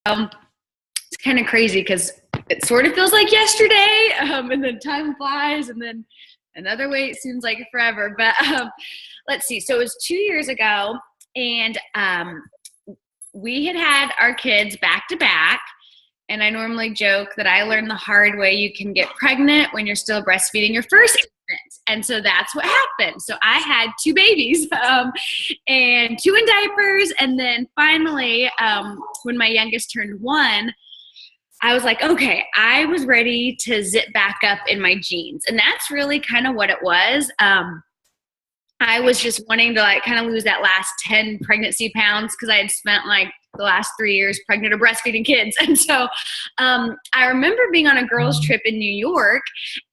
it's kind of crazy because it sort of feels like yesterday, and then time flies, and then another way it seems like forever. But let's see. So it was 2 years ago, and we had our kids back to back. And I normally joke that I learned the hard way you can get pregnant when you're still breastfeeding your first infant. And so that's what happened. So I had 2 babies and 2 in diapers. And then finally, when my youngest turned 1, I was like, okay, I was ready to zip back up in my jeans. And that's really kind of what it was. I was just wanting to like kind of lose that last 10 pregnancy pounds because I had spent like the last 3 years pregnant or breastfeeding kids. And so I remember being on a girls trip in New York,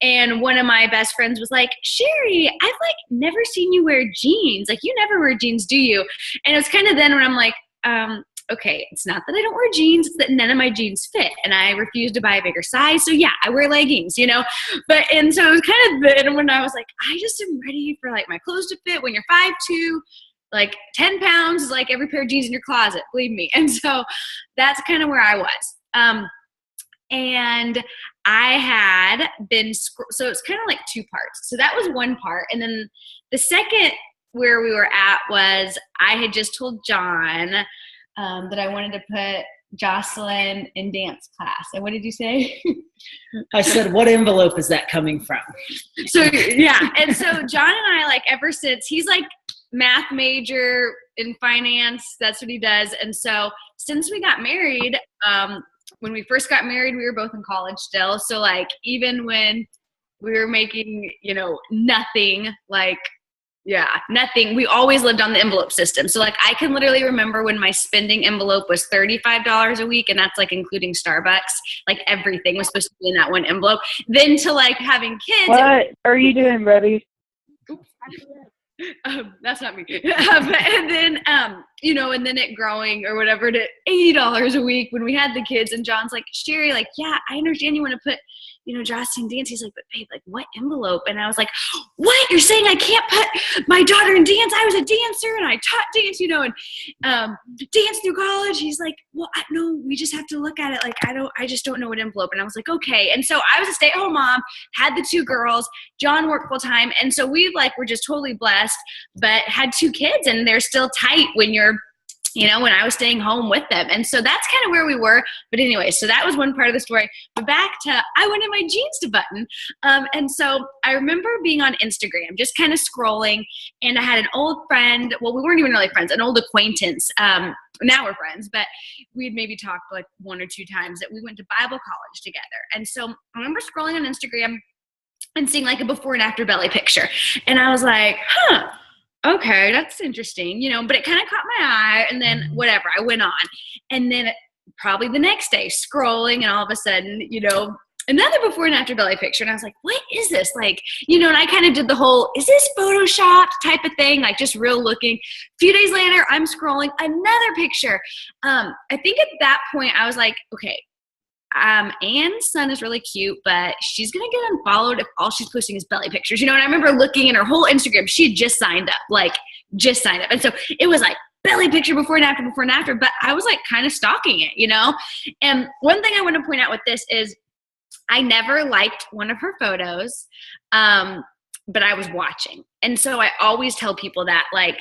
and one of my best friends was like, Sherry, I've like never seen you wear jeans. Like you never wear jeans, do you? And it was kind of then when I'm like, okay, it's not that I don't wear jeans, it's that none of my jeans fit, and I refuse to buy a bigger size. So yeah, I wear leggings, you know. And so it was kind of then when I was like, I just am ready for like my clothes to fit. When you're 5'2", like 10 pounds is like every pair of jeans in your closet, believe me. And so that's kind of where I was. And I had been, so it's kind of like 2 parts. So that was one part. And then the second where we were at was I had just told John that I wanted to put Jocelyn in dance class. And what did you say? I said, what envelope is that coming from? So, yeah. And so John and I, like, ever since, he's like math major in finance. That's what he does. And so since we got married, when we first got married, we were both in college still. So, like, even when we were making, you know, nothing, like, yeah, nothing. We always lived on the envelope system. So like I can literally remember when my spending envelope was $35 a week, and that's like including Starbucks. Like everything was supposed to be in that one envelope. Then to like having kids. What are you doing, Betty? That's not me. And then, you know, and then it growing or whatever to $80 a week when we had the kids. And John's like, Sherry, like, yeah, I understand you want to put, you know, Jocelyn in dance. He's like, but babe, like, what envelope? And I was like, what? You're saying I can't put my daughter in dance? I was a dancer and I taught dance, you know, and dance through college. He's like, well, no, we just have to look at it. Like, I just don't know what envelope. And I was like, okay. And so I was a stay-at-home mom, had the 2 girls. John worked full time. And so we like were just totally blessed, but had 2 kids, and they're still tight when you're, you know, when I was staying home with them. And so that's kind of where we were. But anyway, so that was one part of the story. But back to, I wanted my jeans to button. And so I remember being on Instagram, just kind of scrolling, and I had an old friend. Well, we weren't even really friends, an old acquaintance. Now we're friends, but we'd maybe talked like 1 or 2 times that we went to Bible college together. And so I remember scrolling on Instagram and seeing like a before and after belly picture. And I was like, huh. Okay, that's interesting, you know, but it kind of caught my eye, and then whatever, I went on. And then probably the next day scrolling, and all of a sudden, you know, another before and after belly picture. And I was like, what is this? Like, you know, and I kind of did the whole, is this Photoshopped type of thing? Like just real looking. A few days later, I'm scrolling another picture. I think at that point I was like, okay, Anne's son is really cute, but she's going to get unfollowed if all she's posting is belly pictures, you know? And I remember looking in her whole Instagram, she had just signed up. And so it was like belly picture before and after, but I was like kind of stalking it, you know? And one thing I want to point out with this is I never liked one of her photos, but I was watching. And so I always tell people that, like,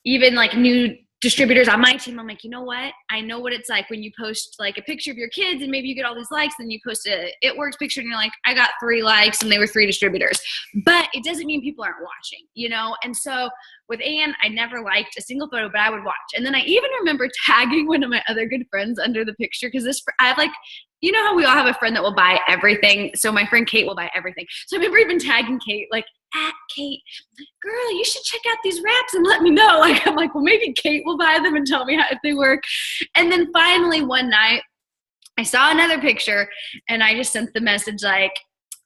even like new distributors on my team, I'm like, you know what? I know what it's like when you post like a picture of your kids and maybe you get all these likes, then you post a It Works picture and you're like, I got 3 likes and they were 3 distributors. But it doesn't mean people aren't watching, you know? And so with Anne, I never liked a single photo, but I would watch. And then I even remember tagging one of my other good friends under the picture, because I have like, you know how we all have a friend that will buy everything? So my friend Kate will buy everything. So I remember even tagging Kate, like, Kate, girl, you should check out these wraps and let me know. Like, I'm like, well, maybe Kate will buy them and tell me if they work. And then finally one night I saw another picture and I just sent the message like,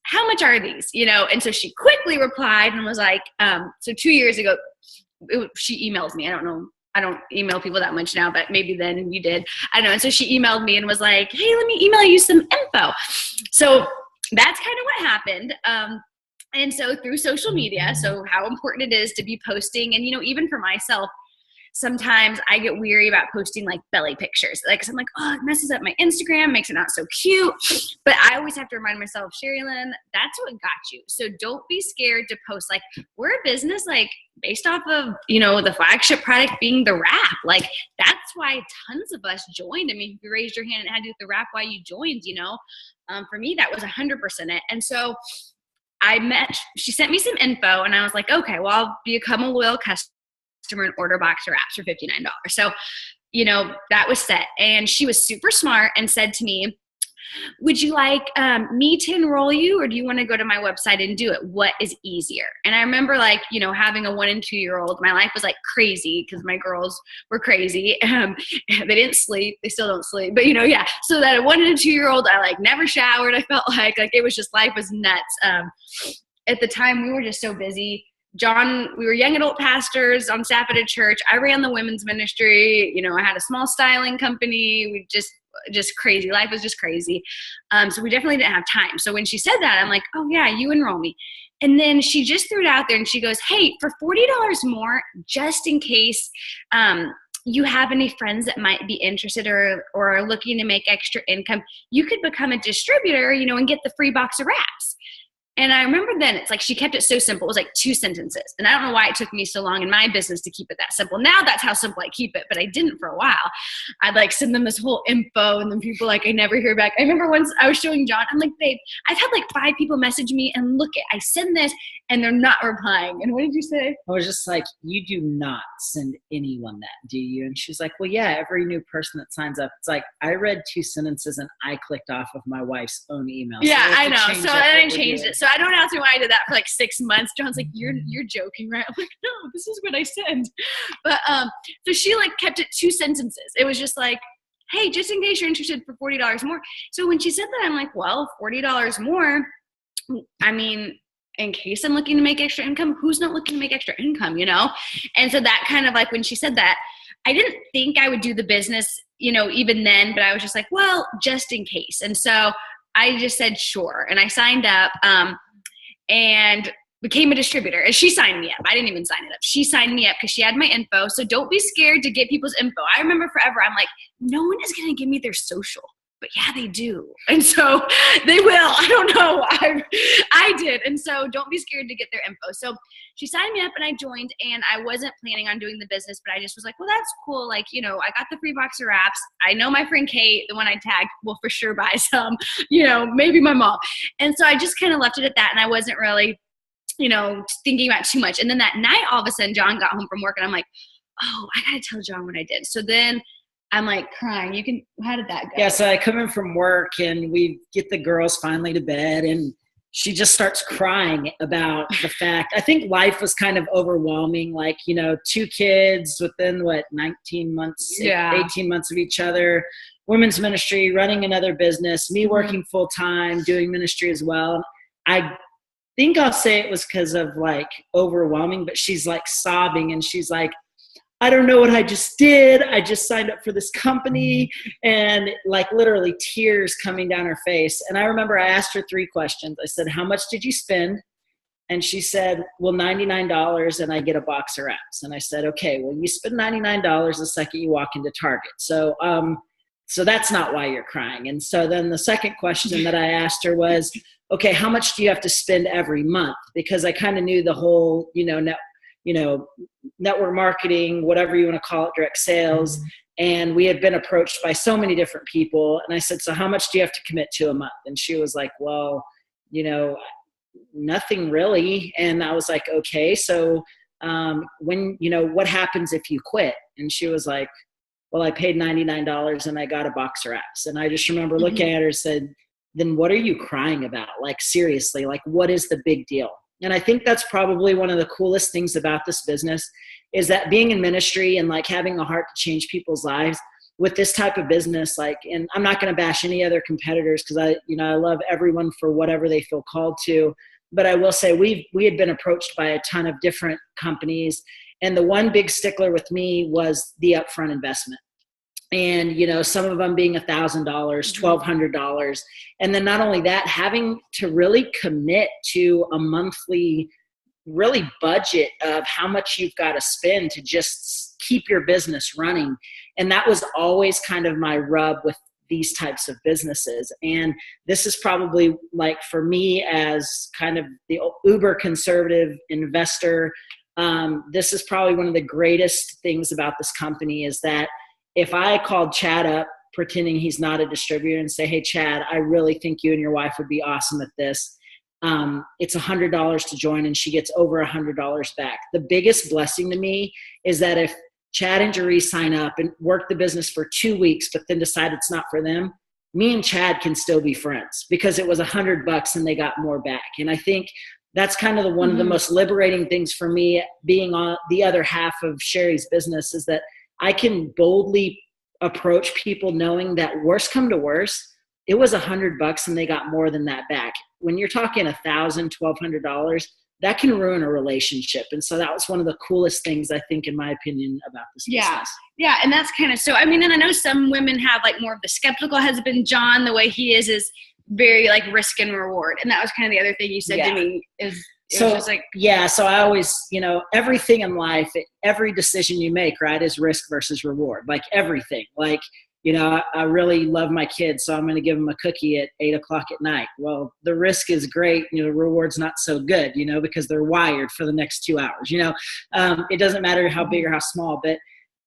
how much are these? You know? And so she quickly replied and was like, so 2 years ago, she emailed me. I don't know. I don't email people that much now, but maybe then you did. I don't know. And so she emailed me and was like, hey, let me email you some info. So that's kind of what happened. And so through social media, so how important it is to be posting. And, you know, even for myself, sometimes I get weary about posting like belly pictures. Like, cause I'm like, oh, it messes up my Instagram, makes it not so cute. But I always have to remind myself, SheriLynn, that's what got you. So don't be scared to post. Like, we're a business like based off of, the flagship product being the wrap. Like, that's why tons of us joined. I mean, if you raised your hand and had to do with the wrap, why you joined, for me, that was 100% it. And so she sent me some info and I was like, okay, well, I'll become a loyal customer and order boxer wraps for $59. So, that was set. And she was super smart and said to me, would you like me to enroll you, or do you want to go to my website and do it? What is easier? And I remember having a 1 and 2 year old, my life was like crazy because my girls were crazy. They didn't sleep. They still don't sleep, but yeah. So that a 1 and 2 year old, I never showered. I felt like it was just, life was nuts. At the time we were just so busy. John, we were young adult pastors on staff at a church. I ran the women's ministry. I had a small styling company. We just crazy. Life was just crazy. So we definitely didn't have time. So when she said that, I'm like, oh yeah, you enroll me. And then she just threw it out there and she goes, hey, for $40 more, just in case you have any friends that might be interested or are looking to make extra income, you could become a distributor, and get the free box of wraps. And I remember then it's like she kept it so simple. It was like 2 sentences. And I don't know why it took me so long in my business to keep it that simple. Now that's how simple I keep it, but I didn't for a while. I'd send them this whole info and then people I never hear back. I remember once I was showing John, I'm like, babe, I've had 5 people message me and look I send this and they're not replying. And what did you say? I was just like, you do not send anyone that, do you? And she's like, well, yeah, every new person that signs up. It's like, I read 2 sentences and I clicked off of my wife's own email. Yeah, I know. So then I changed it. So I don't ask me why I did that for 6 months. John's like, you're joking, right? I'm like, no, this is what I send. But so she kept it 2 sentences. It was just like, hey, just in case you're interested for $40 more. So when she said that, I'm like, well, $40 more. I mean, in case I'm looking to make extra income, who's not looking to make extra income, And so that kind of when she said that, I didn't think I would do the business, even then, but I was just like, well, just in case. And so I just said, sure. And I signed up and became a distributor. And she signed me up. I didn't even sign it up. She signed me up because she had my info. So don't be scared to get people's info. I remember forever, I'm like, no one is going to give me their social. But yeah, they do. And so they will. I don't know. I did. And so don't be scared to get their info. So she signed me up and I joined, and I wasn't planning on doing the business, but I just was like, well, that's cool. I got the free box of wraps. I know my friend Kate, the one I tagged, will for sure buy some, maybe my mom. And so I just kind of left it at that. And I wasn't really, thinking about too much. And then that night, all of a sudden, John got home from work and I'm like, oh, I got to tell John what I did. So then I'm crying. How did that go? Yeah, so I come in from work and we get the girls finally to bed and she just starts crying about the fact, I think life was kind of overwhelming. 2 kids within 19 months, 18 months of each other, women's ministry, running another business, me working full time, doing ministry as well. I think I'll say it was because of overwhelming, but she's sobbing and she's like, I don't know what I just did. I just signed up for this company, and literally tears coming down her face. And I remember I asked her 3 questions. I said, how much did you spend? And she said, well, $99 and I get a box of wraps. And I said, okay, well, you spend $99 the second you walk into Target. So that's not why you're crying. And so then the second question that I asked her was, okay, how much do you have to spend every month? Because I kind of knew the whole, network marketing, whatever you want to call it, direct sales. And we had been approached by so many different people. And I said, so how much do you have to commit to a month? And she was like, well, nothing really. And I was like, okay, so what happens if you quit? And she was like, well, I paid $99 and I got a box of wraps. And I just remember looking at her and said, then what are you crying about? Seriously, what is the big deal? And I think that's probably one of the coolest things about this business is that being in ministry and having a heart to change people's lives with this type of business, and I'm not going to bash any other competitors because I love everyone for whatever they feel called to. But I will say we had been approached by a ton of different companies. And the one big stickler with me was the upfront investment. And, some of them being $1,000, $1,200. And then not only that, having to really commit to a monthly really budget of how much you've got to spend to just keep your business running. And that was always kind of my rub with these types of businesses. And this is probably like, for me as kind of the uber conservative investor, this is probably one of the greatest things about this company is that if I called Chad up pretending he's not a distributor and say, hey, Chad, I really think you and your wife would be awesome at this. It's $100 to join, and she gets over $100 back. The biggest blessing to me is that if Chad and Jeree sign up and work the business for 2 weeks, but then decide it's not for them, me and Chad can still be friends because it was $100 and they got more back. And I think that's kind of one of the most liberating things for me being on the other half of Sherry's business is that I can boldly approach people knowing that worst come to worst, it was $100 and they got more than that back. When you're talking $1,000, $1,200, that can ruin a relationship. And so that was one of the coolest things, I think, in my opinion, about this business. Yeah. And that's kind of, so, I mean, and I know some women have like more of the skeptical husband. John, the way he is very like risk and reward. And that was kind of the other thing you said to me is, so I always, everything in life, every decision you make, right, is risk versus reward. Like everything. Like, I really love my kids, so I'm going to give them a cookie at 8:00 at night. Well, the risk is great. The reward's not so good, because they're wired for the next 2 hours. It doesn't matter how big or how small, but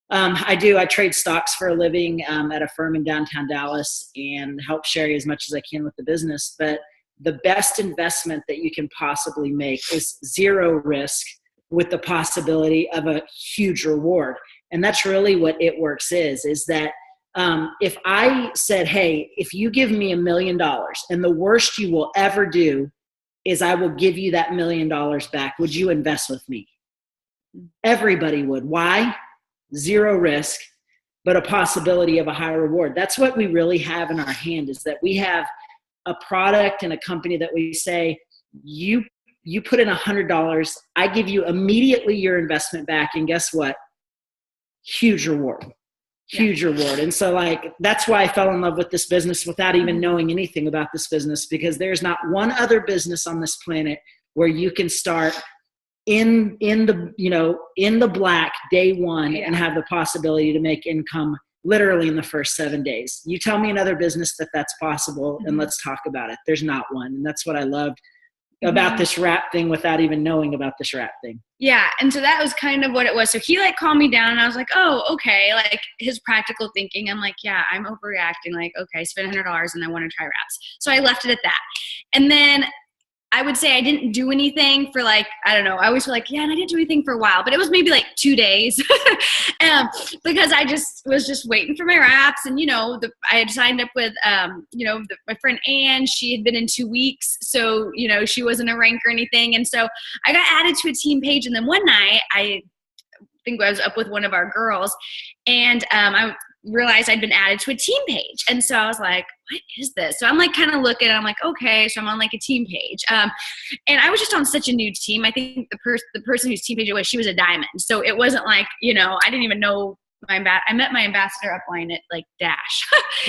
I trade stocks for a living at a firm in downtown Dallas and help Sherry as much as I can with the business. But the best investment that you can possibly make is zero risk with the possibility of a huge reward. And that's really what It Works is that if I said, hey, if you give me $1 million and the worst you will ever do is I will give you that $1 million back, would you invest with me? Everybody would. Why? Zero risk, but a possibility of a higher reward. That's what we really have in our hand, is that we have a product and a company that we say, you put in $100, I give you immediately your investment back, and guess what? Huge reward. Huge reward. And so that's why I fell in love with this business without even knowing anything about this business, because there's not one other business on this planet where you can start in the black day one and have the possibility to make income literally in the first 7 days. You tell me another business that's possible, and let's talk about it. There's not one. And that's what I loved about this wrap thing without even knowing about this wrap thing. Yeah. And so that was kind of what it was. So he calmed me down, and I was like, oh, okay. Like his practical thinking. I'm like, yeah, I'm overreacting. Like, okay, spend $100 and I want to try wraps. So I left it at that. And then I would say I didn't do anything for I don't know. I always feel and I didn't do anything for a while, but it was maybe 2 days because I was just waiting for my wraps. And, I had signed up with, my friend Ann. She had been in 2 weeks. So, she wasn't a rank or anything. And so I got added to a team page. And then one night I think I was up with one of our girls, and I realized I'd been added to a team page. And so I was like, what is this? So I'm kind of looking, and I'm like, okay, so I'm on a team page. And I was just on such a new team. I think the person whose team page it was, she was a diamond. So it wasn't I didn't even know I met my ambassador upline at Dash.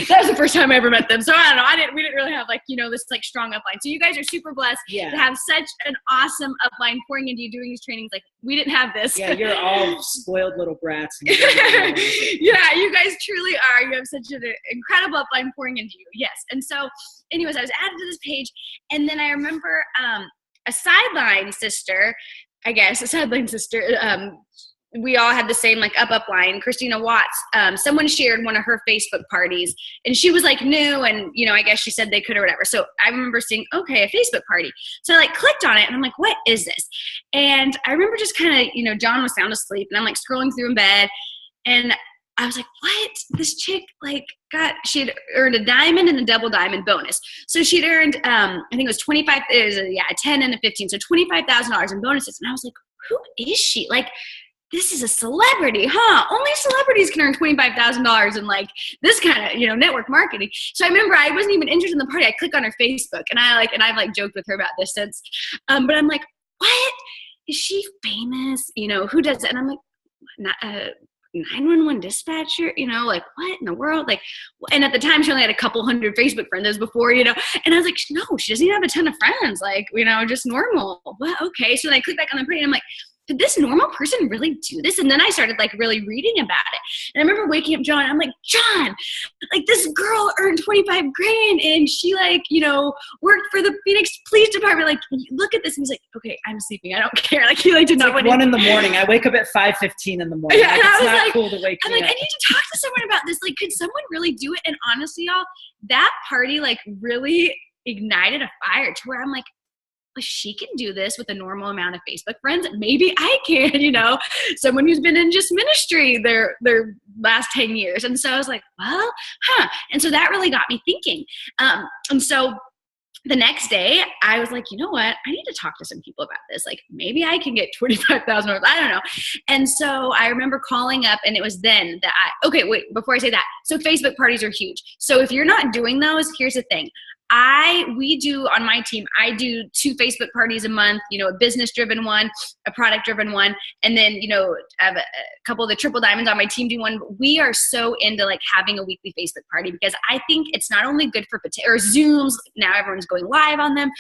That was the first time I ever met them. So I don't know. We didn't really have this strong upline. So you guys are super blessed to have such an awesome upline pouring into you, doing these trainings. We didn't have this. Yeah, you're all spoiled little brats. Yeah, you guys truly are. You have such an incredible upline pouring into you. Yes. And so anyways, I was added to this page, and then I remember a sideline sister, we all had the same upline, Christina Watts. Someone shared one of her Facebook parties, and she was new, and I guess she said they could or whatever. So I remember seeing, okay, a Facebook party. So I clicked on it, and I'm like, what is this? And I remember just kind of, John was sound asleep, and I'm scrolling through in bed, and I was like, what? This chick she had earned a diamond and a double diamond bonus. So she'd earned, I think it was 25, a 10 and a 15. So $25,000 in bonuses. And I was like, who is she? This is a celebrity, huh? Only celebrities can earn $25,000 in this kind of, network marketing. So I remember I wasn't even interested in the party. I click on her Facebook, and I've joked with her about this since. But I'm like, what? Is she famous? Who does it? And I'm like, 911 dispatcher, what in the world? And at the time she only had a couple hundred Facebook friends before, and I was like, no, she doesn't even have a ton of friends, just normal. What? Okay. So then I click back on the party, and I'm like, did this normal person really do this? And then I started like really reading about it. And I remember waking up John. I'm like, John, like this girl earned 25 grand and she like, you know, worked for the Phoenix Police Department. Like, look at this. And he's like, okay, I'm sleeping. I don't care. Like he like did not like 1 a.m. I wake up at 5:15 in the morning. Yeah, like, and I it's was not like, cool to wake I'm me like, up. I need to talk to someone about this. Like, could someone really do it? And honestly, y'all, that party like really ignited a fire to where I'm like, well, she can do this with a normal amount of Facebook friends. Maybe I can, you know, someone who's been in just ministry their last 10 years. And so I was like, well, And so that really got me thinking. And so the next day I was like, you know what? I need to talk to some people about this. Like maybe I can get $25,000. I don't know. And so I remember calling up and it was then that okay, wait, before I say that. So Facebook parties are huge. So if you're not doing those, here's the thing. We do on my team, I do 2 Facebook parties a month, you know, a business driven one, a product driven one. And then, you know, I have a couple of the triple diamonds on my team do one. We are so into like having a weekly Facebook party because I think it's not only good for or Zooms. Now everyone's going live on them.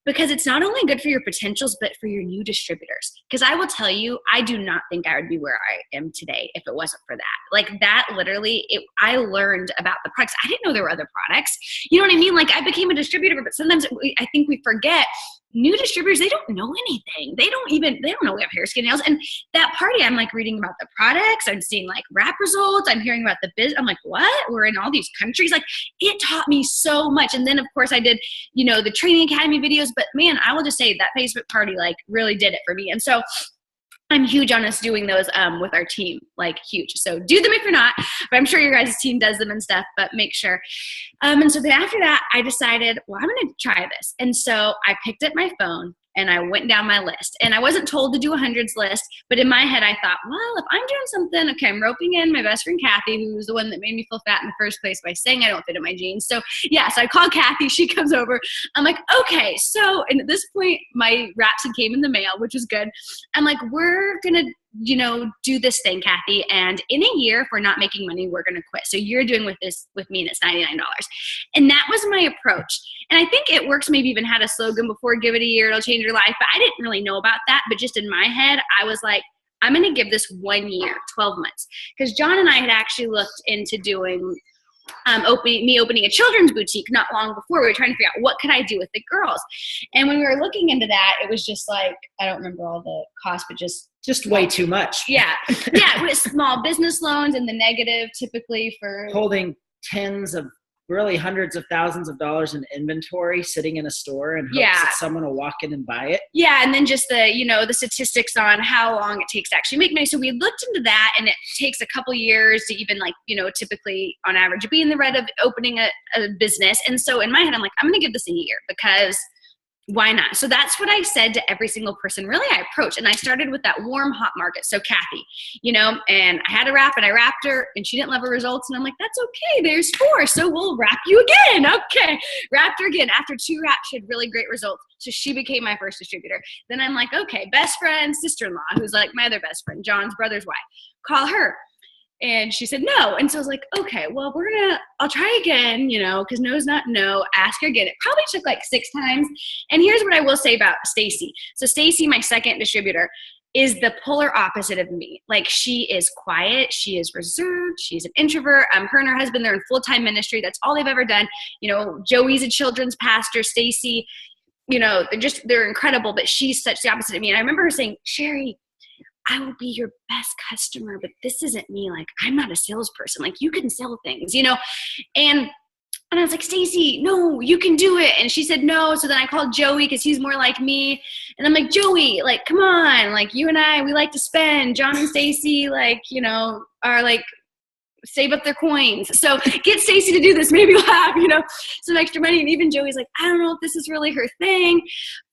Because it's not only good for your potentials, but for your new distributors. Because I will tell you, I do not think I would be where I am today if it wasn't for that. Like that literally, I learned about the products. I didn't know there were other products. You know what I mean? Like I became a distributor, but sometimes I think we forget new distributors, they don't know anything. They don't know we have hair, skin, nails. And that party, I'm like reading about the products. I'm seeing like rap results. I'm hearing about the biz. I'm like, what? We're in all these countries. Like it taught me so much. And then of course I did, you know, the training academy videos, but man, I will just say that Facebook party like really did it for me. And so I'm huge on us doing those with our team, like huge. So do them if you're not, but I'm sure your guys' team does them and stuff, but make sure. And so then after that, I decided, well, I'm going to try this. And so I picked up my phone and I went down my list. And I wasn't told to do a hundreds list, but in my head I thought, well, if I'm doing something, okay, I'm roping in my best friend Kathy, who was the one that made me feel fat in the first place by saying I don't fit in my jeans. So yeah, so I called Kathy, she comes over. I'm like, okay, so, and at this point my raps had came in the mail, which was good. I'm like, we're gonna, you know, do this thing, Kathy, and in a year, if we're not making money, we're gonna quit. So you're doing with this with me, and it's $99. And that was my approach. And I think It Works maybe even had a slogan before, give it a year, it'll change your life. But I didn't really know about that. But just in my head, I was like, I'm going to give this 1 year, 12 months. Because John and I had actually looked into doing opening a children's boutique not long before. We were trying to figure out what could I do with the girls. And when we were looking into that, it was just like, I don't remember all the costs, but just way too much. Yeah. Yeah. With small business loans and the negative typically for holding tens of really hundreds of thousands of dollars in inventory sitting in a store and hopes that someone will walk in and buy it. Yeah. And then just the, you know, the statistics on how long it takes to actually make money. So we looked into that, and it takes a couple years to even like, you know, typically on average be in the red of opening a business. And so in my head, I'm like, I'm going to give this a year because why not? So that's what I said to every single person really I approached. And I started with that warm, hot market. So Kathy, you know, and I had a wrap and I wrapped her and she didn't love her results. And I'm like, that's okay. There's 4. So we'll wrap you again. Okay. Wrapped her again. After 2 wraps, she had really great results. So she became my first distributor. Then I'm like, okay, best friend, sister-in-law, who's like my other best friend, John's brother's wife, call her. And she said no. And so I was like, okay, well, I'll try again, you know, because no's not no. Ask her again. It probably took like 6 times. And here's what I will say about Stacy. So Stacy, my second distributor, is the polar opposite of me. Like she is quiet. She is reserved. She's an introvert. Her and her husband, they're in full-time ministry. That's all they've ever done. You know, Joey's a children's pastor. Stacy, you know, they're incredible, but she's such the opposite of me. And I remember her saying, Sheri, I will be your best customer, but this isn't me. Like, I'm not a salesperson. Like, you can sell things, you know? And I was like, Stacy, no, you can do it. And she said no. So then I called Joey because he's more like me. And I'm like, Joey, like, come on. Like, you and I, we like to spend. John and Stacy, like, you know, are like, save up their coins. So get Stacy to do this. Maybe we'll have, you know, some extra money. And even Joey's like, I don't know if this is really her thing.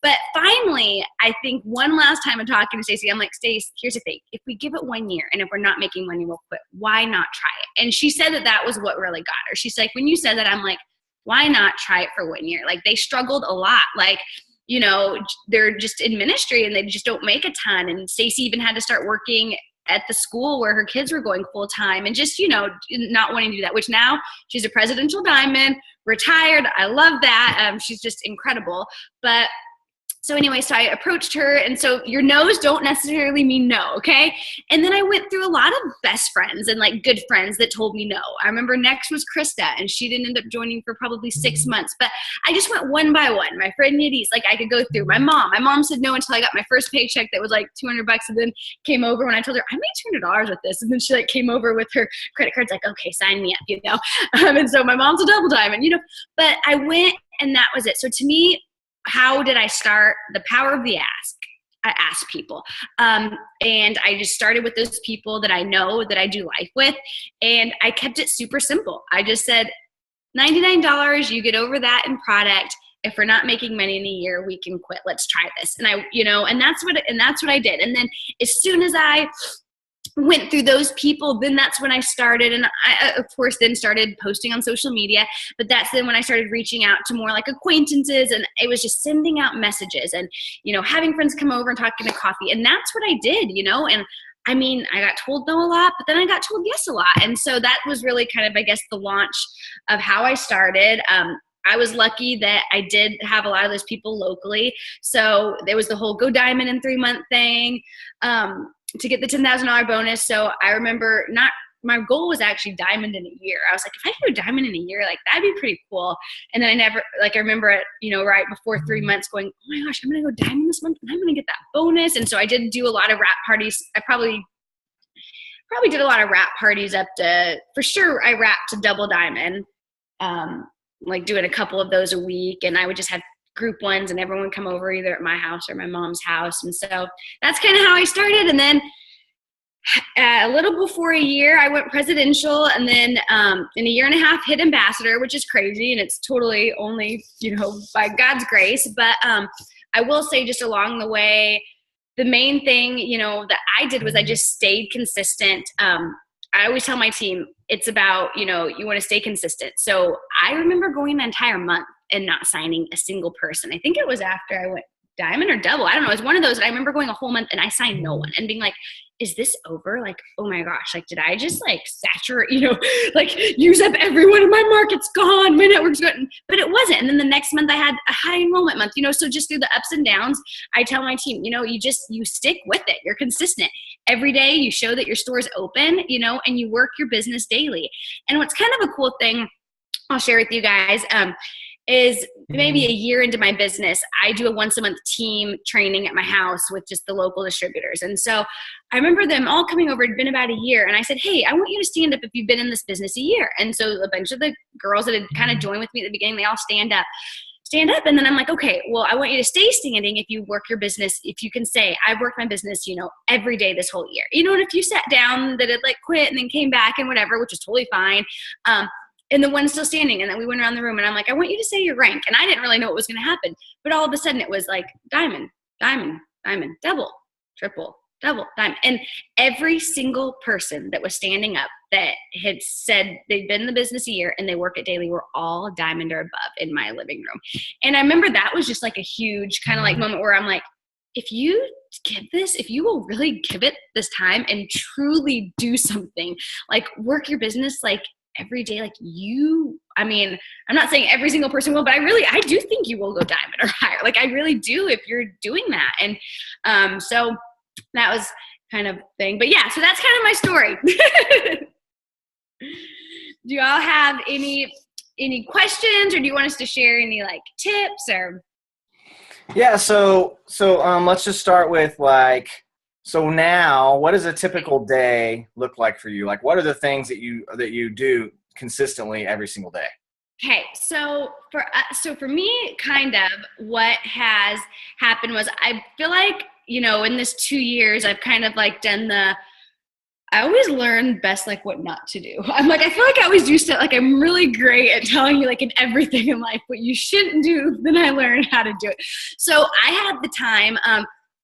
But finally, I think one last time I'm talking to Stacy, I'm like, Stace, here's the thing. If we give it 1 year and if we're not making money, we'll quit. Why not try it? And she said that was what really got her. She's like, when you said that, I'm like, why not try it for 1 year? Like they struggled a lot. Like, you know, they're just in ministry and they just don't make a ton. And Stacy even had to start working at the school where her kids were going full time and just, you know, not wanting to do that, which now she's a presidential diamond, retired. I love that. She's just incredible. But So anyway, so I approached her, and so your no's don't necessarily mean no, okay? And then I went through a lot of best friends and like good friends that told me no. I remember next was Krista, and she didn't end up joining for probably 6 months, but I just went one by one. My friend Yiddies, like I could go through. My mom said no until I got my first paycheck that was like $200, and then came over when I told her I made $200 with this, and then she like came over with her credit cards, like, okay, sign me up, you know? And so my mom's a double diamond, you know, but I went, and that was it. So to me, how did I start? The power of the ask. I asked people. And I just started with those people that I know that I do life with. And I kept it super simple. I just said, $99, you get over that in product. If we're not making money in a year, we can quit. Let's try this. And that's what I did. And then as soon as I went through those people, then that's when I started, and I of course then started posting on social media, but that's then when I started reaching out to more like acquaintances, and it was just sending out messages and, you know, having friends come over and talking to coffee. And that's what I did, you know, and I mean, I got told no a lot, but then I got told yes a lot. And so that was really kind of, I guess, the launch of how I started. I was lucky that I did have a lot of those people locally. So there was the whole go diamond in 3 month thing. To get the $10,000 bonus. So I remember my goal was actually diamond in a year. I was like, if I could do diamond in a year, like that'd be pretty cool. And then I remember it, you know, right before 3 months going, oh my gosh, I'm going to go diamond this month and I'm going to get that bonus. And so I did do a lot of wrap parties. I probably did a lot of wrap parties up to, for sure, I wrapped to double diamond, like doing a couple of those a week. And I would just have group ones, and everyone would come over either at my house or my mom's house. And so that's kind of how I started. And then a little before a year, I went presidential, and then in a year and a half hit ambassador, which is crazy. And it's totally only, you know, by God's grace. But I will say just along the way, the main thing, you know, that I did was I just stayed consistent. I always tell my team, it's about, you know, you want to stay consistent. So I remember going an entire month and not signing a single person. I think it was after I went diamond or double. I don't know. It was one of those. And I remember going a whole month and I signed no one and being like, is this over? Like, oh my gosh, like, did I just like saturate, you know, like use up everyone in my market's gone, my network's gone, but it wasn't. And then the next month I had a high enrollment month, you know, so just through the ups and downs, I tell my team, you know, you stick with it. You're consistent. Every day you show that your store's open, you know, and you work your business daily. And what's kind of a cool thing I'll share with you guys, is maybe a year into my business, I do a once a month team training at my house with just the local distributors. And so I remember them all coming over. It'd been about a year. And I said, hey, I want you to stand up if you've been in this business a year. And so a bunch of the girls that had kind of joined with me at the beginning, they all stand up. And then I'm like, okay, well, I want you to stay standing if you work your business. If you can say, I've worked my business, you know, every day this whole year, you know, and if you sat down that had like quit and then came back and whatever, which is totally fine. And the one's still standing. And then we went around the room and I'm like, I want you to say your rank. And I didn't really know what was going to happen. But all of a sudden it was like diamond, diamond, diamond, double, triple, double, diamond. And every single person that was standing up that had said they'd been in the business a year and they work at daily were all diamond or above in my living room. And I remember that was just like a huge kind of like moment where I'm like, if you will really give it this time and truly do something, like work your business, like every day, like I mean, I'm not saying every single person will, but I do think you will go diamond or higher. Like I really do if you're doing that. And so that was kind of thing. But yeah, so that's kind of my story. Do y'all have any questions, or do you want us to share any like tips or? Yeah. So let's just start with like, so now, what does a typical day look like for you? Like, what are the things that you do consistently every single day? Okay, so for me, kind of what has happened was I feel like, you know, in this 2 years, I've kind of like I always learn best like what not to do. I feel like I always do stuff, like I'm really great at telling you like in everything in life what you shouldn't do, then I learned how to do it. So I had the time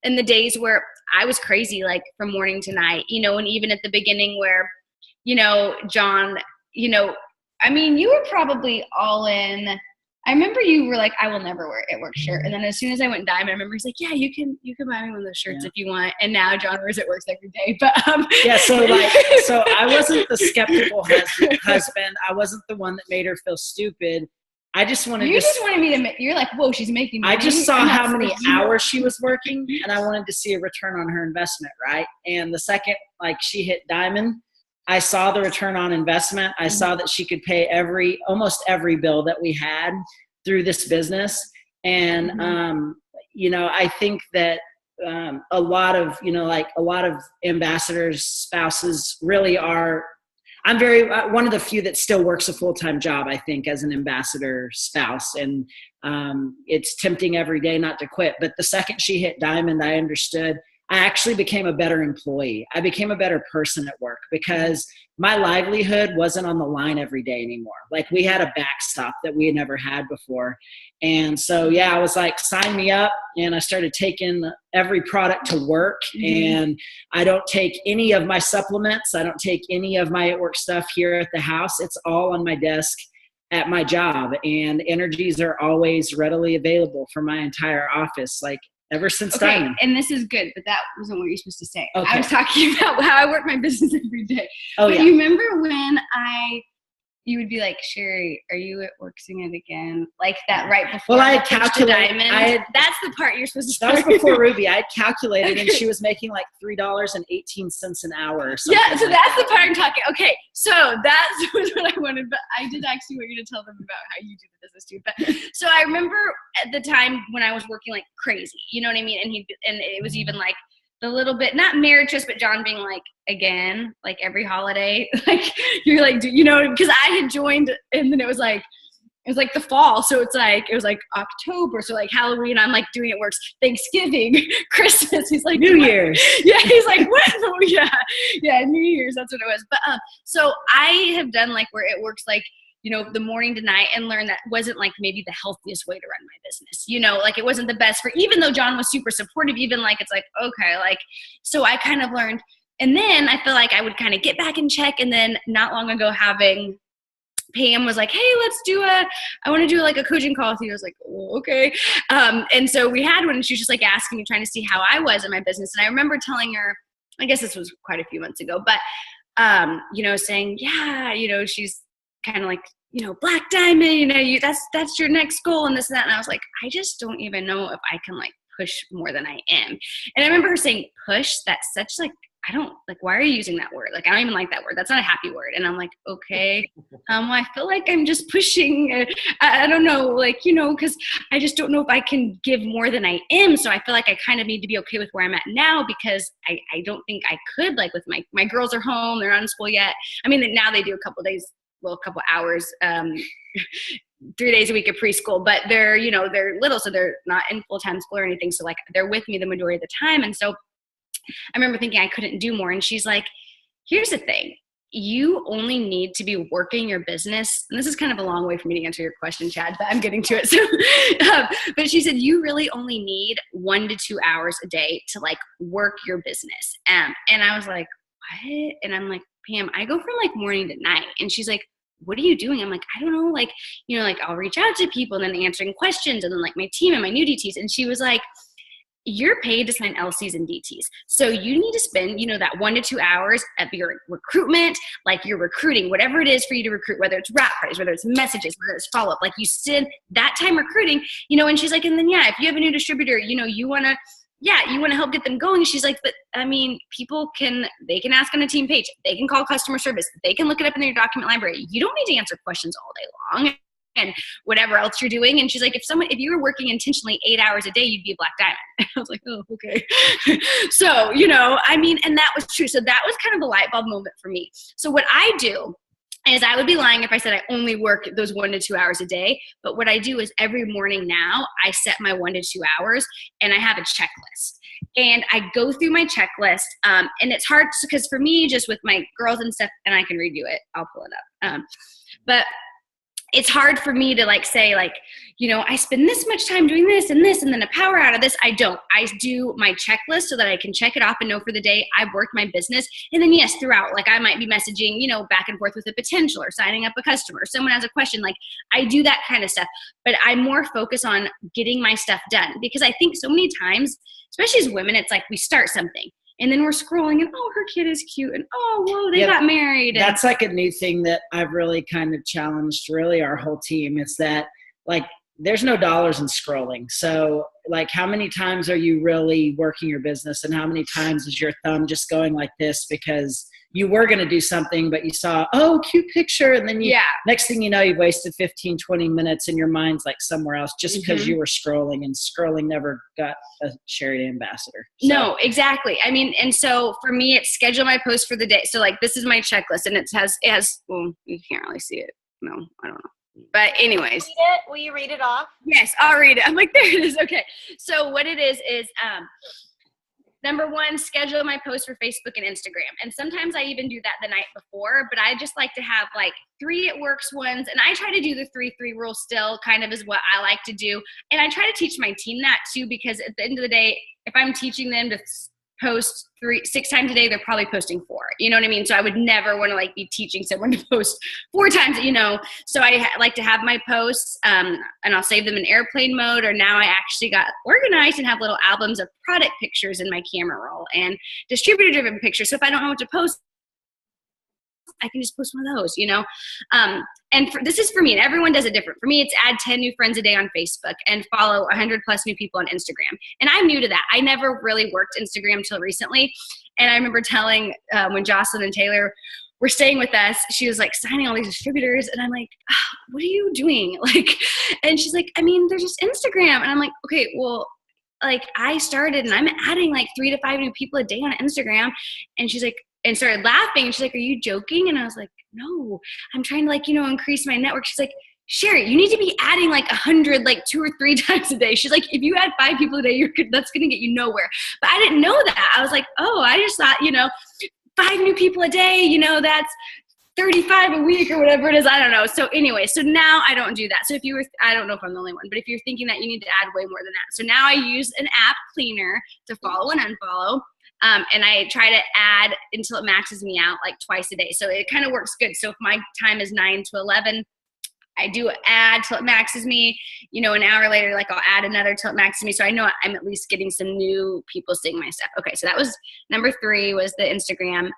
in the days where I was crazy, like from morning to night, you know, and even at the beginning where, you know, John, you know, I mean, you were probably all in. I remember you were like, I will never wear It Works shirt. And then as soon as I went diamond, I remember he's like, yeah, you can buy me one of those shirts if you want. And now John wears It Works every day. But yeah, so I wasn't the skeptical husband. I wasn't the one that made her feel stupid. I just wanted you just wanted me to make, you're like, whoa, she's making money. I just saw how many supposed to. hours she was working, and I wanted to see a return on her investment, right? And the second, like, she hit diamond, I saw the return on investment. I saw that she could pay almost every bill that we had through this business. And, you know, I think that a lot of ambassadors' spouses really are, I'm one of the few that still works a full-time job, I think, as an ambassador spouse. And it's tempting every day not to quit. But the second she hit diamond, I understood. I actually became a better employee. I became a better person at work because my livelihood wasn't on the line every day anymore. Like, we had a backstop that we had never had before. And so, yeah, I was like, sign me up. And I started taking every product to work. And I don't take any of my supplements. I don't take any of my work stuff here at the house. It's all on my desk at my job. And energies are always readily available for my entire office. Like, ever since diamond. And this is good, but that wasn't what you're supposed to say. Okay. I was talking about how I work my business every day. Oh, but yeah. You remember when you would be like, Sheri, are you at working it again? Like that right before. Well, I had calculated. calculated. That's the part you're supposed to. That was before Ruby. I had calculated, and she was making like $3.18 an hour or something. Yeah, so that's the part I'm talking. Okay, so that was what I wanted, but I did actually want you to tell them about how you do the business too. But so I remember at the time when I was working like crazy, you know what I mean? And it was even like the little bit, not marriages, but John being like, again, like every holiday, like you're like, you know, because I had joined, and then it was like the fall. So it was like October. So like Halloween, I'm like doing it works. Thanksgiving, Christmas. He's like, New what? Year's. Yeah. He's like, what? Oh, yeah. Yeah. New Year's. That's what it was. But, so I have done like where it works like, you know, the morning to night, and learn that wasn't like maybe the healthiest way to run my business. You know, like it wasn't the best for, even though John was super supportive, even like, it's like, okay, like, so I kind of learned. And then I feel like I would kind of get back in check. And then not long ago, having Pam was like, hey, I want to do like a coaching call with you. I was like, oh, okay. And so we had one, and she was just like asking me, trying to see how I was in my business. And I remember telling her, I guess this was quite a few months ago, but, you know, saying, yeah, you know, she's kind of like, you know, black diamond, you know, that's your next goal and this and that. And I was like, I just don't even know if I can like push more than I am. And I remember her saying, push, that's such like, I don't like, why are you using that word? Like, I don't even like that word. That's not a happy word. And I'm like, okay. I feel like I'm just pushing. I don't know, like, you know, cause I just don't know if I can give more than I am. So I feel like I kind of need to be okay with where I'm at now, because I don't think I could, like with my girls are home, they're not in school yet. I mean, now they do a couple hours, 3 days a week at preschool, but they're, you know, they're little, so they're not in full-time school or anything. So like they're with me the majority of the time. And so I remember thinking I couldn't do more. And she's like, here's the thing. You only need to be working your business. And this is kind of a long way for me to answer your question, Chad, but I'm getting to it. So, but she said, you really only need 1 to 2 hours a day to like work your business. And I was like, what? And I'm like, Pam, I go from like morning to night. And she's like, what are you doing? I'm like, I don't know. Like, you know, like I'll reach out to people and then answering questions, and then like my team and my new DTs. And she was like, you're paid to sign LCs and DTs. So you need to spend, you know, that 1 to 2 hours of your recruitment, like you're recruiting, whatever it is for you to recruit, whether it's wrap parties, whether it's messages, whether it's follow-up, like you spend that time recruiting, you know. And she's like, and then, yeah, if you have a new distributor, you know, you want to help get them going. She's like, but I mean, they can ask on a team page. They can call customer service. They can look it up in their document library. You don't need to answer questions all day long and whatever else you're doing. And she's like, if you were working intentionally 8 hours a day, you'd be a black diamond. I was like, oh, okay. So, you know, I mean, and that was true. So that was kind of a light bulb moment for me. So what I do is, I would be lying if I said I only work those 1 to 2 hours a day. But what I do is every morning now I set my 1 to 2 hours, and I have a checklist. And I go through my checklist, and it's hard because for me, just with my girls and stuff, and I can redo it. I'll pull it up. But it's hard for me to like say like, you know, I spend this much time doing this and this, and then a power out of this. I don't. I do my checklist so that I can check it off and know for the day I've worked my business. And then yes, throughout, like I might be messaging, you know, back and forth with a potential or signing up a customer. Someone has a question, like I do that kind of stuff. But I more focus on getting my stuff done, because I think so many times, especially as women, it's like we start something and then we're scrolling and, oh, her kid is cute. And, oh, whoa, they got married. And that's like a new thing that I've really kind of challenged really our whole team, is that like there's no dollars in scrolling. So like how many times are you really working your business, and how many times is your thumb just going like this because you were going to do something, but you saw, oh, cute picture. And then next thing you know, you've wasted 15, 20 minutes and your mind's like somewhere else just because you were scrolling, and scrolling never got a Sherry ambassador. So. No, exactly. I mean, and so for me, it's schedule my post for the day. So like, this is my checklist, and it has, well, you can't really see it. No, I don't know. But anyways. Will you read it off? Yes, I'll read it. I'm like, there it is. Okay. So what it is number one, schedule my posts for Facebook and Instagram. And sometimes I even do that the night before, but I just like to have like 3 it works ones. And I try to do the 3-3 rule still, kind of is what I like to do. And I try to teach my team that too, because at the end of the day, if I'm teaching them to post 6 times a day, they're probably posting 4. You know what I mean? So I would never want to like be teaching someone to post 4 times, you know. So I like to have my posts and I'll save them in airplane mode, or now I actually got organized and have little albums of product pictures in my camera roll and distributor driven pictures. So if I don't know what to post, I can just post one of those, you know? And this is for me, and everyone does it different. For me, it's add 10 new friends a day on Facebook and follow 100 plus new people on Instagram. And I'm new to that. I never really worked Instagram till recently. And I remember telling when Jocelyn and Taylor were staying with us, she was like signing all these distributors. And I'm like, what are you doing? Like, and she's like, I mean, they're just Instagram. And I'm like, okay, well, like I started and I'm adding like 3 to 5 new people a day on Instagram. And she's like, and started laughing. And she's like, are you joking? And I was like, no, I'm trying to like, you know, increase my network. She's like, Sherry, you need to be adding like 100, like 2 or 3 times a day. She's like, if you add 5 people a day, that's going to get you nowhere. But I didn't know that. I was like, oh, I just thought, you know, 5 new people a day, you know, that's 35 a week or whatever it is. I don't know. So anyway, so now I don't do that. So if you were, I don't know if I'm the only one, but if you're thinking that, you need to add way more than that. So now I use an app cleaner to follow and unfollow. And I try to add until it maxes me out like twice a day. So it kind of works good. So if my time is 9 to 11, I do add till it maxes me, you know, an hour later, like I'll add another till it maxes me. So I know I'm at least getting some new people seeing my stuff. Okay. So that was number 3 was the Instagram,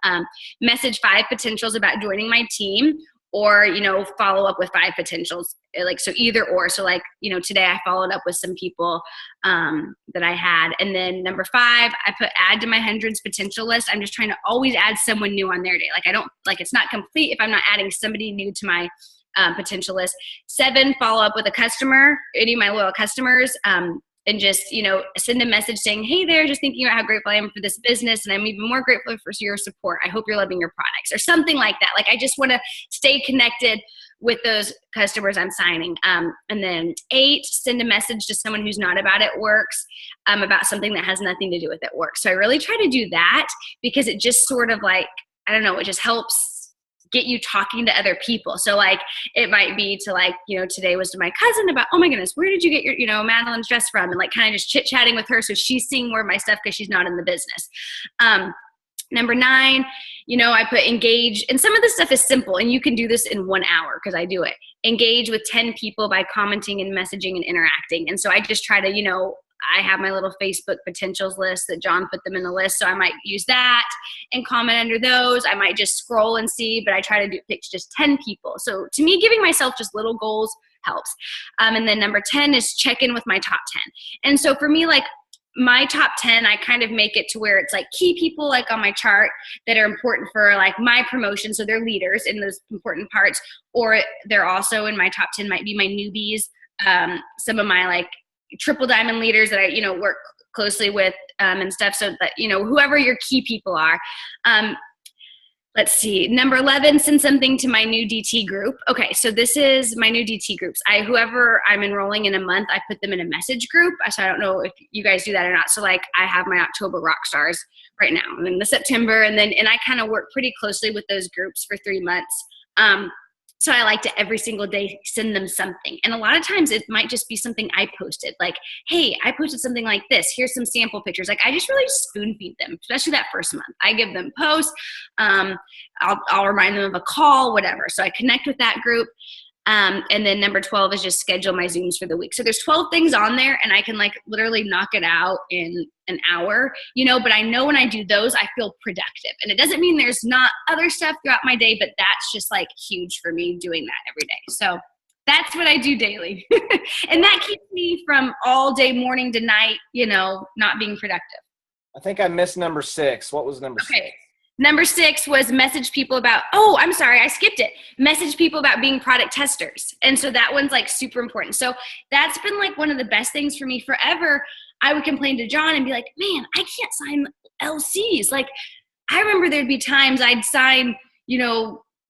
message 5 potentials about joining my team, or, you know, follow up with 5 potentials, like, so either or. So like, you know, today I followed up with some people that I had. And then number 5, I put add to my hundreds potential list. I'm just trying to always add someone new on their day. Like I don't, like it's not complete if I'm not adding somebody new to my potential list. 7, follow up with a customer, any of my loyal customers, and just, you know, send a message saying, hey there, just thinking about how grateful I am for this business, and I'm even more grateful for your support. I hope you're loving your products, or something like that. Like I just want to stay connected with those customers I'm signing. And then 8, send a message to someone who's not about It Works, about something that has nothing to do with It Works. So I really try to do that, because it just sort of like, I don't know, it just helps get you talking to other people. So like it might be to like, you know, today was to my cousin about, oh my goodness, where did you get your, you know, Madeline's dress from? And like kind of just chit chatting with her. So she's seeing more of my stuff because she's not in the business. Number 9, you know, I put engage, and some of this stuff is simple and you can do this in 1 hour because I do it. Engage with 10 people by commenting and messaging and interacting. And so I just try to, you know, I have my little Facebook potentials list that John put them in the list. So I might use that and comment under those. I might just scroll and see, but I try to pick just 10 people. So to me, giving myself just little goals helps. And then number 10 is check in with my top 10. And so for me, like my top 10, I kind of make it to where it's like key people like on my chart that are important for like my promotion. So they're leaders in those important parts, or they're also in my top 10 might be my newbies. Some of my like triple diamond leaders that I, you know, work closely with and stuff. So that, you know, whoever your key people are. Let's see. Number 11, send something to my new DT group. Okay, so this is my new DT groups. Whoever I'm enrolling in a month, I put them in a message group. So I don't know if you guys do that or not. So like I have my October rock stars right now, and then the September, and I kind of work pretty closely with those groups for 3 months. So I like to every single day send them something. And a lot of times it might just be something I posted. Like, hey, I posted something like this. Here's some sample pictures. Like I just really spoon feed them, especially that first month. I give them posts. I'll remind them of a call, whatever. So I connect with that group. And then number 12 is just schedule my Zooms for the week. So there's 12 things on there, and I can like literally knock it out in an hour, you know, but I know when I do those, I feel productive. And it doesn't mean there's not other stuff throughout my day, but that's just like huge for me doing that every day. So That's what I do daily. And that keeps me from all day, morning to night, not being productive. I think I missed number 6. What was number 6? Number 6 was message people about, oh, I'm sorry, I skipped it. Message people about being product testers. And so that one's like super important. So that's been like one of the best things for me forever. I would complain to John and be like, man, I can't sign LCs. Like, I remember there'd be times I'd sign,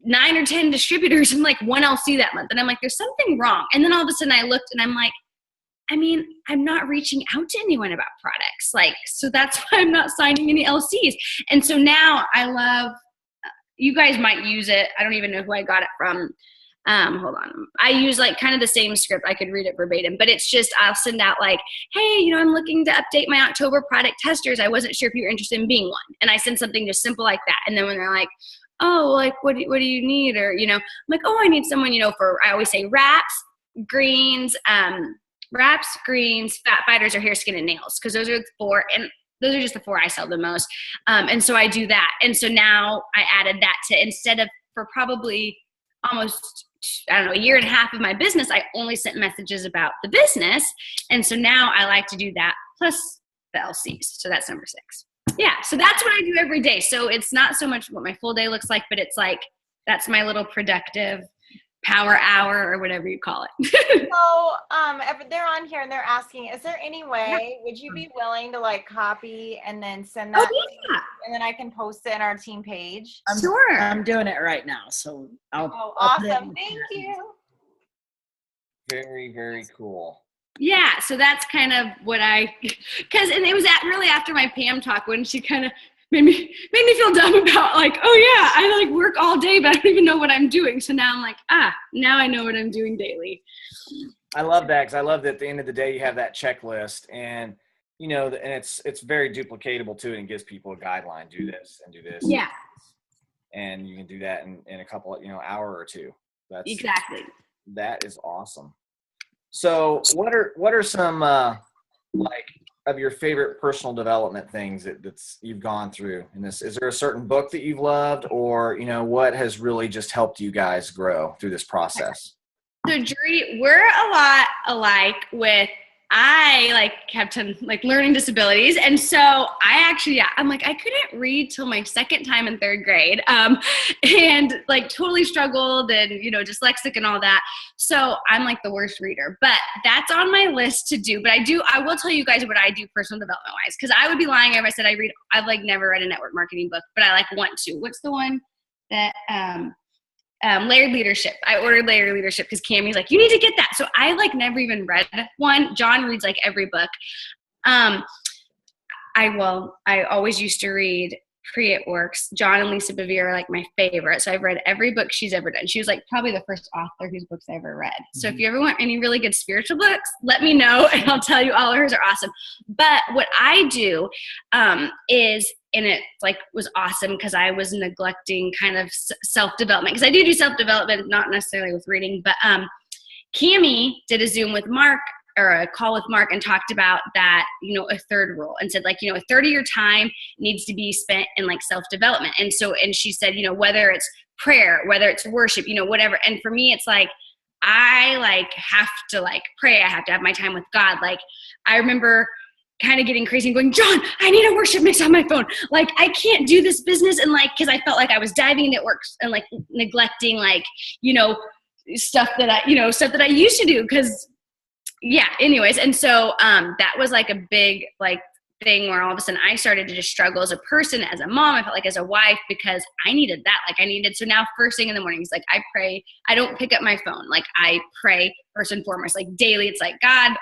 9 or 10 distributors and like 1 LC that month. And I'm like, there's something wrong. And then all of a sudden I looked and I'm like, I'm not reaching out to anyone about products. Like, so that's why I'm not signing any LCs. And so now I love, you guys might use it. I don't even know who I got it from. Hold on. I use like kind of the same script. I could read it verbatim, but it's just, I'll send out like, hey, I'm looking to update my October product testers. I wasn't sure if you're interested in being one. And I send something just simple like that. And then when they're like, oh, like, what do you need? Or, I'm like, oh, I need someone, for, I always say wraps, greens, fat fighters, or hair, skin, and nails. Cause those are the 4, and those are just the 4 I sell the most. And so I do that. And so now I added that to, instead of, for probably almost, a year and a half of my business, I only sent messages about the business. And so now I like to do that plus the LCs. So that's number 6. Yeah. So that's what I do every day. So it's not so much what my full day looks like, but it's like, that's my little productive power hour or whatever you call it. So they're on here and they're asking, is there any way, would you be willing to like copy and then send that and then I can post it in our team page? Sure. I'm doing it right now. So awesome. Thank you. Very, very cool. Yeah. So that's kind of what and it was really after my Pam talk when she kind of made me feel dumb about like, oh yeah, I like work all day, but I don't even know what I'm doing. So now I'm like, now I know what I'm doing daily. I love that, because I love that at the end of the day you have that checklist, and and it's very duplicatable too, and it gives people a guideline: do this and do this. Yeah. And you can do that in a couple of hour or 2. That's exactly. That is awesome. So what are some like of your favorite personal development things that's you've gone through in this? Is there a certain book that you've loved, or what has really just helped you guys grow through this process? So Drury, we're a lot alike with, I like have learning disabilities. And so I'm like, I couldn't read till my second time in 3rd grade. And like totally struggled and, dyslexic and all that. So I'm like the worst reader, but that's on my list to do. But I will tell you guys what I do personal development wise. Cause I would be lying if I said I've like never read a network marketing book, but I like want to. What's the one that, Layered Leadership. I ordered Layered Leadership because Cammie's like, you need to get that. So I like never even read one. John reads like every book. I always used to read It Works. John and Lisa Bevere are like my favorite. So I've read every book she's ever done. She was like probably the first author whose books I ever read. So if you ever want any really good spiritual books, let me know and I'll tell you all of hers are awesome. But what I do is, and it was awesome because I was neglecting kind of self-development, because I do self-development, not necessarily with reading, but Cammie did a Zoom with Mark, or a call with Mark, and talked about that, a 3rd rule, and said like, a third of your time needs to be spent in like self-development. And so, and she said, whether it's prayer, whether it's worship, whatever. And for me, it's like, I like have to like pray. I have to have my time with God. Like I remember kind of getting crazy and going, John, I need a worship mix on my phone. Like, I can't do this business. And like, cause I felt like I was diving into works and like neglecting, like, stuff that I used to do. Cause anyways. And so, that was like a big, like thing where all of a sudden I started to just struggle as a person, as a mom. I felt like as a wife, because I needed that. So now first thing in the morning is like, I pray. I don't pick up my phone. Like I pray first and foremost, like daily. It's like, God,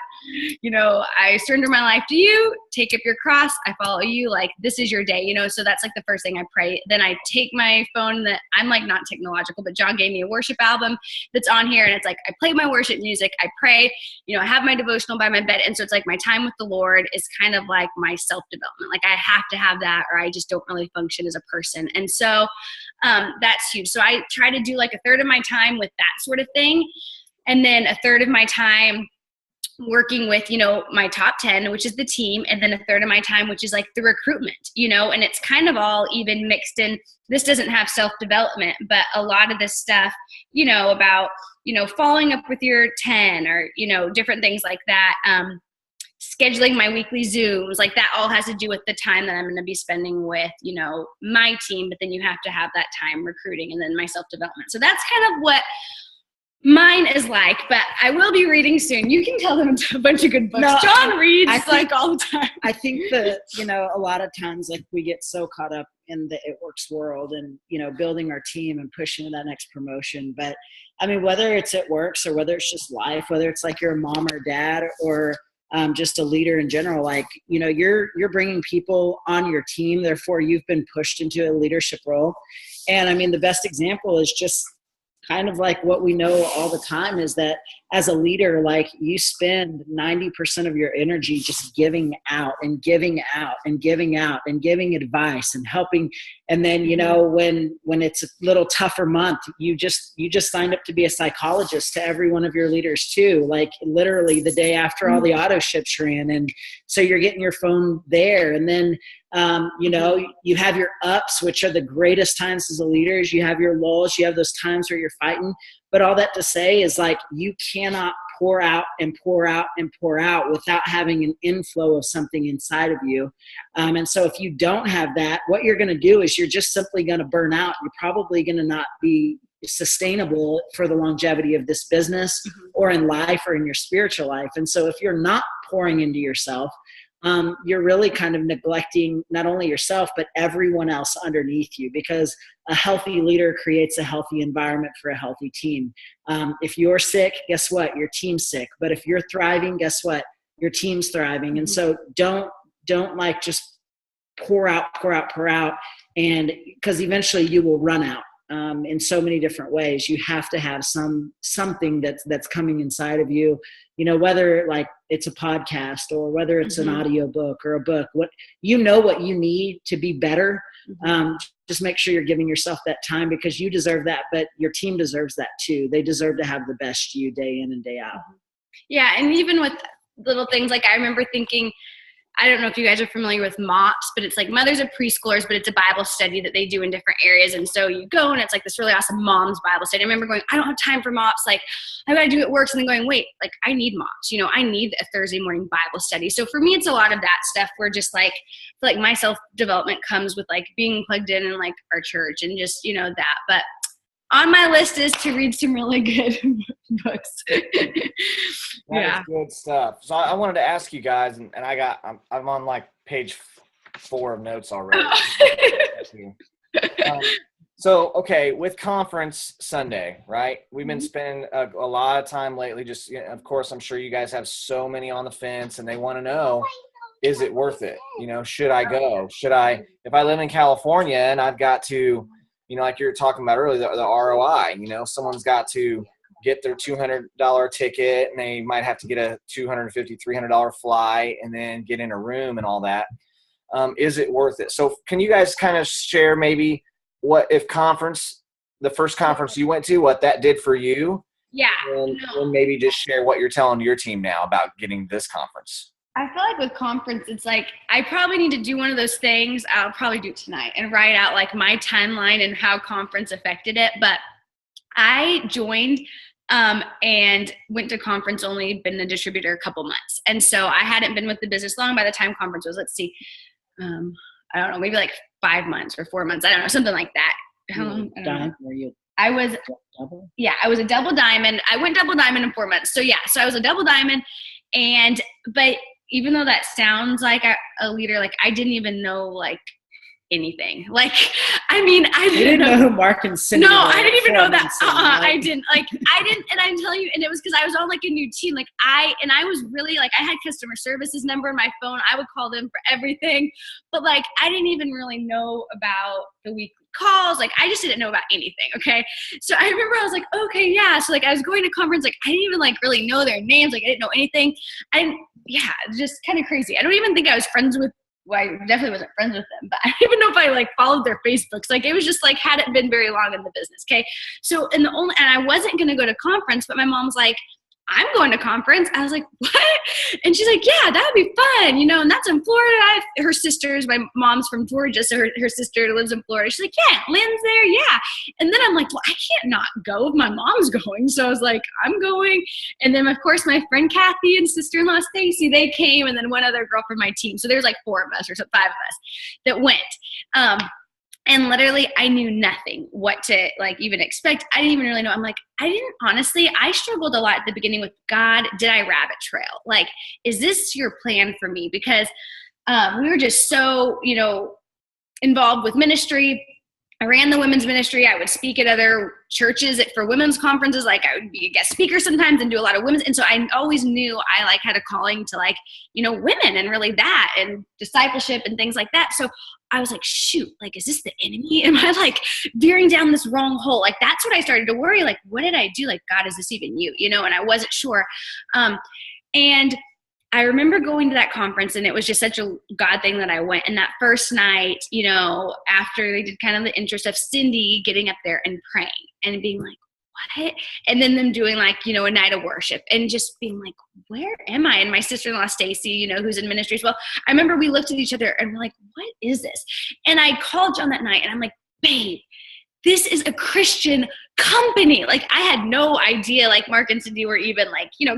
I surrender my life to you, take up your cross. I follow you. Like, this is your day, so that's like the first thing I pray. Then I take my phone, that I'm like not technological, but John gave me a worship album that's on here. And it's like, I play my worship music. I pray, I have my devotional by my bed. And so it's like my time with the Lord is kind of like my self-development. Like I have to have that, or I just don't really function as a person. And so, that's huge. So I try to do like a third of my time with that sort of thing. And then a third of my time working with, my top 10, which is the team, and then a third of my time, which is like the recruitment, and it's kind of all even mixed in. This doesn't have self-development, but a lot of this stuff, about, following up with your 10 or, different things like that. Scheduling my weekly Zooms, like that all has to do with the time that I'm going to be spending with, my team, but then you have to have that time recruiting and then my self-development. So that's kind of what mine is like, but I will be reading soon. You can tell them a bunch of good books. No, John reads all the time. I think that, a lot of times like we get so caught up in the It Works world and, building our team and pushing that next promotion. But I mean, whether it's It Works or whether it's just life, whether it's like you're a mom or dad or just a leader in general, like, you're bringing people on your team. Therefore, you've been pushed into a leadership role. And I mean, the best example is just kind of like what we know all the time is that as a leader, like you spend 90% of your energy just giving out and giving out and giving out and giving advice and helping. And then, when it's a little tougher month, you just signed up to be a psychologist to every one of your leaders too, like literally the day after all the auto ships ran. And so you're getting your phone there. And then, you have your ups, which are the greatest times as a leader. You have your lulls, you have those times where you're fighting. But all that to say is like, you cannot pour out and pour out and pour out without having an inflow of something inside of you. And so if you don't have that, what you're going to do is you're just simply going to burn out. You're probably going to not be sustainable for the longevity of this business or in life or in your spiritual life. And so if you're not pouring into yourself, you're really kind of neglecting not only yourself, but everyone else underneath you, because a healthy leader creates a healthy environment for a healthy team. If you're sick, guess what? Your team's sick. But if you're thriving, guess what? Your team's thriving. And so don't like just pour out. And because eventually you will run out. In so many different ways. You have to have something that's coming inside of you, whether like it's a podcast or whether it's an audio book or a book, what you need to be better. Just make sure you're giving yourself that time, because you deserve that, but your team deserves that too. They deserve to have the best you day in and day out. Yeah. And even with little things, like I remember thinking, I don't know if you guys are familiar with MOPS, but it's like Mothers of Preschoolers, but it's a Bible study that they do in different areas. And so you go and it's like this really awesome mom's Bible study. I remember going, I don't have time for MOPS. Like I got to do it works. And then going, wait, like I need MOPS, I need a Thursday morning Bible study. So for me, it's a lot of that stuff where just like, I feel like my self-development comes with like being plugged in like our church and just, that. But on my list is to read some really good books. That is good stuff. So I wanted to ask you guys, and I'm on like page 4 of notes already. So, okay, with Conference Sunday, right? We've been spending a lot of time lately. Just, of course, I'm sure you guys have so many on the fence, and they want to know, is it worth it? Should I go? If I live in California and I've got to, like you were talking about earlier, the ROI, someone's got to get their $200 ticket and they might have to get a $250, $300 flight and then get in a room and all that. Is it worth it? So can you guys kind of share maybe what if the first conference you went to, what that did for you? Yeah. And maybe just share what you're telling your team now about getting this conference. I feel like with conference, it's like, I probably need to do one of those things. I'll probably do it tonight and write out like my timeline and how conference affected it. But I joined and went to conference, only been a distributor a couple months. And so I hadn't been with the business long by the time conference was, I don't know, maybe like 5 months or 4 months. I don't know, something like that. How long? I was a double diamond. I went double diamond in 4 months. So I was a double diamond. But even though that sounds like a leader, like I didn't even know like anything. Like, I mean, I didn't know who Mark and Cindy. No, I didn't even know that. I didn't. And I'm telling you, and it was because I was on like a new team. Like I was really like, I had customer services number in my phone. I would call them for everything, but like I didn't even really know about the weekly calls. Like I just didn't know about anything. Okay. So I remember I was like, okay, yeah. So like I was going to conference, like I didn't even like really know their names. Like I didn't know anything. Just kind of crazy. I don't even think I was friends with, well, I definitely wasn't friends with them, but I don't even know if I like followed their Facebooks. Like it was just like, hadn't been very long in the business. Okay. So, and I wasn't going to go to conference, but my mom's like, I'm going to conference. I was like, what? And she's like, yeah, that would be fun, and that's in Florida. Her sisters, my mom's from Georgia, so her sister lives in Florida. She's like, yeah, Lynn's there, yeah. And then I'm like, well, I can't not go if my mom's going. So I was like, I'm going. And then, of course, my friend Kathy and sister-in-law Stacy, they came, and then one other girl from my team. So there's like 4 of us or 5 of us that went. And literally, I knew nothing what to even expect. I didn't even really know. I'm like, I struggled a lot at the beginning with, God, did I rabbit trail? Like, is this your plan for me? Because we were just so, involved with ministry. I ran the women's ministry. I would speak at other churches for women's conferences. Like, I would be a guest speaker sometimes and do a lot of women's. And so I always knew I had a calling to women and really that and discipleship and things like that. So I was like, shoot, is this the enemy? Am I veering down this wrong hole? That's what I started to worry. What did I do? God, is this even you? And I wasn't sure. And I remember going to that conference, and it was just such a God thing that I went. And that first night, after they did kind of the intro stuff, Cindy getting up there and praying and being like, what? And then them doing a night of worship and just being like, where am I? And my sister-in-law, Stacy, who's in ministry as well. I remember we looked at each other and we're like, what is this? And I called John that night and I'm like, babe, this is a Christian company. I had no idea, Mark and Cindy were even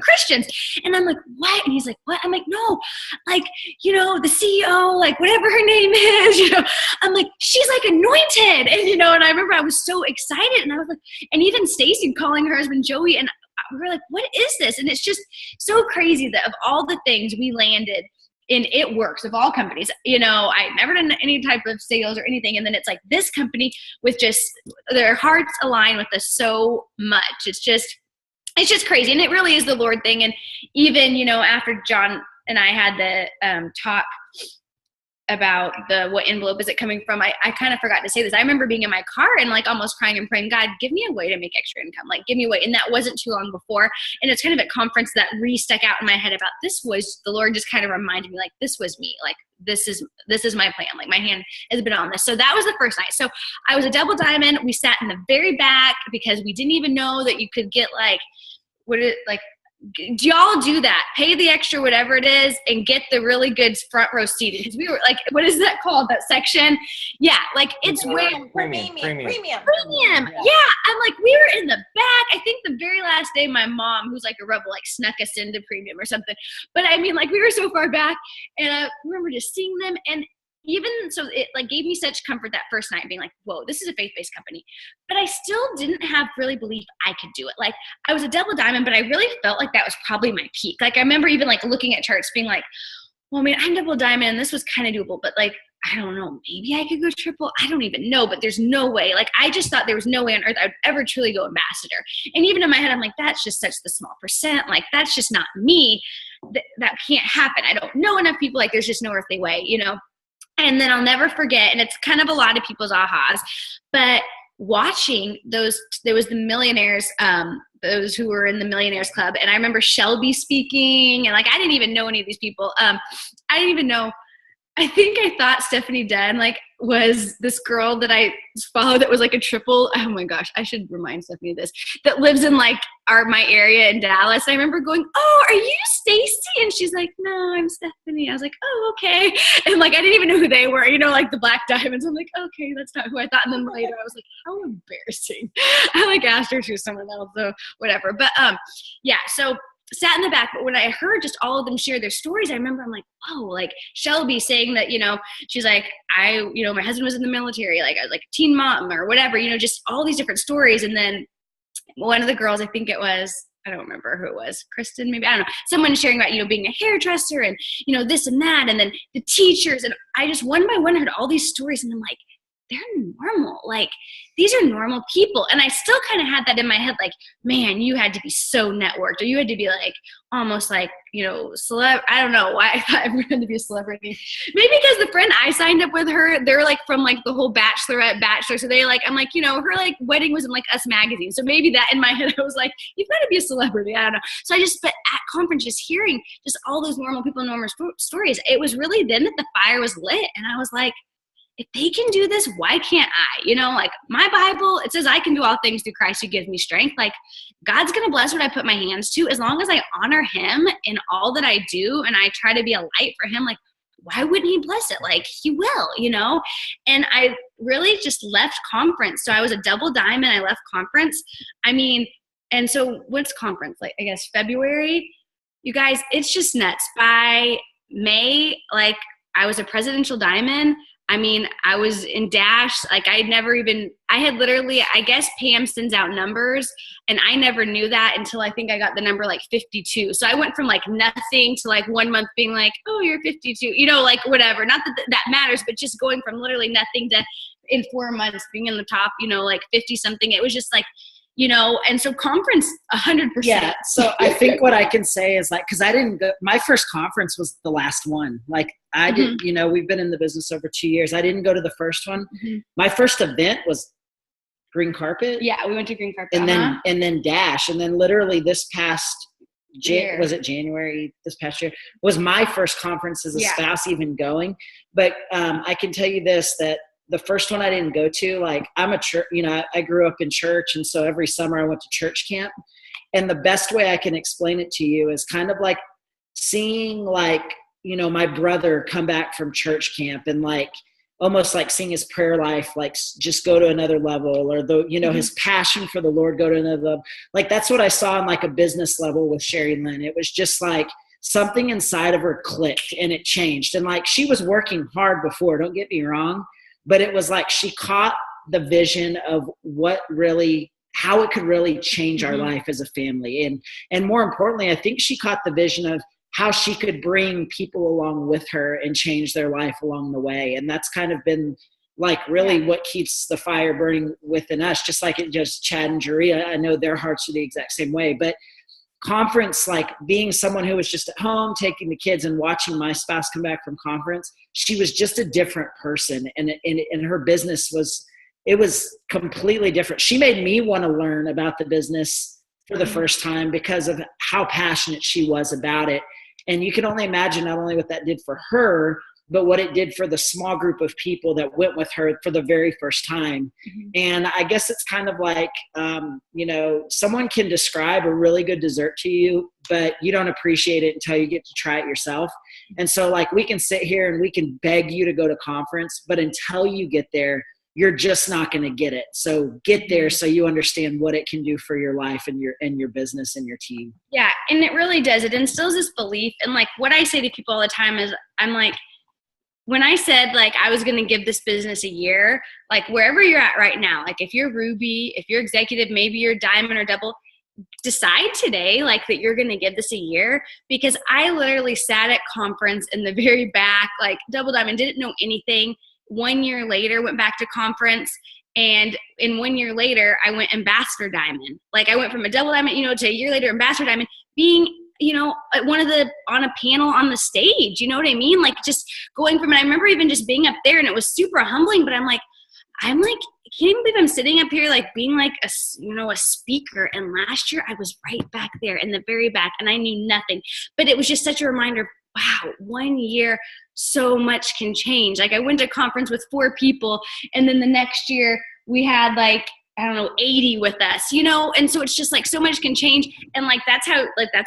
Christians. And I'm like, what? And he's like, what? I'm like, no, the CEO, whatever her name is, I'm like, she's anointed. And, and I remember I was so excited and I was like, and even Stacy calling her husband Joey. And we were like, what is this? And it's just so crazy that of all the things we landed in, It Works, of all companies, I'd never done any type of sales or anything. And then it's this company with just their hearts align with us so much. It's just crazy. And it really is the Lord thing. And even, after John and I had the talk about what envelope is it coming from, I kind of forgot to say this. I remember being in my car and almost crying and praying, God, give me a way to make extra income. Give me a way. And that wasn't too long before. And it's kind of a conference that stuck out in my head about this was the Lord just kind of reminded me this was me. This is my plan. My hand has been on this. So that was the first night. So I was a double diamond. We sat in the very back because we didn't even know that you could get do y'all do that? Pay the extra, whatever it is, and get the really good front row seating. Because we were what is that called? That section? Yeah, it's way premium. Yeah, I'm we were in the back. I think the very last day, my mom, who's a rebel, snuck us into premium or something. But I mean, we were so far back, and I remember just seeing them and. Even so, it gave me such comfort that first night being whoa, this is a faith-based company. But I still didn't have really belief I could do it. I was a double diamond, but I really felt that was probably my peak. I remember even looking at charts being well, I mean, I'm double diamond and this was kind of doable, but I don't know, maybe I could go triple. I don't even know, but there's no way. I just thought there was no way on earth I would ever truly go ambassador. And even in my head, I'm that's just such the small percent. That's just not me. That can't happen. I don't know enough people. There's just no earthly way, And then I'll never forget, and it's kind of a lot of people's ahas, but watching there was the millionaires, those who were in the Millionaires Club, and I remember Shelby speaking, and I didn't even know any of these people. I didn't even know. I think I thought Stephanie Dunn was this girl that I followed that was a triple. Oh my gosh, I should remind Stephanie of this. That lives in my area in Dallas. I remember going, oh, are you Stacy? And she's like, no, I'm Stephanie. I was like, oh, okay. And I didn't even know who they were, the Black Diamonds. I'm like, okay, that's not who I thought. And then later I was like, how embarrassing. I asked her to someone else, so whatever. But yeah, so sat in the back, but when I heard just all of them share their stories, I remember I'm whoa, Shelby saying that, she's my husband was in the military, I was a teen mom or whatever, just all these different stories. And then one of the girls, I think it was, I don't remember who it was, Kristen, maybe, I don't know, someone sharing about, being a hairdresser and, this and that, and then the teachers. And I just one by one heard all these stories and I'm they're normal. These are normal people. And I still kind of had that in my head, man, you had to be so networked, or you had to be almost celeb. I don't know why I thought everyone had to be a celebrity. Maybe because the friend I signed up with her, they're from the whole Bachelorette, Bachelor. So they I'm her wedding was in Us magazine. So maybe that in my head, I was you've got to be a celebrity. I don't know. So but at conference, just hearing just all those normal people, normal stories, it was really then that the fire was lit. And I was if they can do this, why can't I? You know, like my Bible, it says I can do all things through Christ who gives me strength. Like God's going to bless what I put my hands to, as long as I honor him in all that I do. And I try to be a light for him. Like, why wouldn't he bless it? Like he will, you know? And I really just left conference. So I was a double diamond. I left conference. I mean, and so what's conference? Like, I guess February, you guys, it's just nuts. By May, like I was a presidential diamond. I mean, I was in Dash, like I had literally, I guess Pam sends out numbers and I never knew that until I think I got the number like 52. So I went from like nothing to like 1 month being like, oh, you're 52, you know, like whatever. Not that that matters, but just going from literally nothing to in 4 months being in the top, you know, like 50 something. It was just like, you know, and so conference 100%. Yeah. So I think what I can say is like, cause I didn't go, my first conference was the last one. Like I didn't, you know, we've been in the business over 2 years. I didn't go to the first one. My first event was green carpet. Yeah. We went to green carpet. And then Dash. And then literally this past was it January this past year was my first conference as a spouse even going. But I can tell you this, that the first one I didn't go to, like I'm a church, you know, I grew up in church. And so every summer I went to church camp. And the best way I can explain it to you is kind of like seeing like, you know, my brother come back from church camp and like, almost like seeing his prayer life, like just go to another level, or the, you know, his passion for the Lord go to another level. Like that's what I saw on like a business level with SheriLynn. It was just like something inside of her clicked and it changed. And like, she was working hard before, don't get me wrong, but it was like she caught the vision of what really, how it could really change our life as a family. And more importantly, I think she caught the vision of how she could bring people along with her and change their life along the way. And that's kind of been like really what keeps the fire burning within us, just like it just Chad and Juria. I know their hearts are the exact same way, but conference, like being someone who was just at home, taking the kids and watching my spouse come back from conference, she was just a different person. And her business was completely different. She made me want to learn about the business for the first time because of how passionate she was about it. And you can only imagine not only what that did for her, but what it did for the small group of people that went with her for the very first time. And I guess it's kind of like, you know, someone can describe a really good dessert to you, but you don't appreciate it until you get to try it yourself. And so like we can sit here and we can beg you to go to conference, but until you get there, you're just not going to get it. So get there so you understand what it can do for your life and your business and your team. Yeah. And it really does. It instills this belief. And like what I say to people all the time is I'm like, when I said like I was going to give this business a year, like wherever you're at right now, like if you're Ruby, if you're executive, maybe you're diamond or double, decide today like that you're going to give this a year, because I literally sat at conference in the very back, like double diamond, didn't know anything. 1 year later, went back to conference. And in 1 year later, I went ambassador diamond. Like I went from a double diamond, you know, to a year later, ambassador diamond, being, you know, on a panel on the stage, you know what I mean? Like just going from, and I remember even just being up there and it was super humbling, but I'm like, I can't even believe I'm sitting up here, like being like a speaker. And last year I was right back there in the very back and I knew nothing, but it was just such a reminder. Wow, 1 year, so much can change. Like I went to a conference with 4 people and then the next year we had like, I don't know, 80 with us, you know? And so it's just like so much can change. And like, that's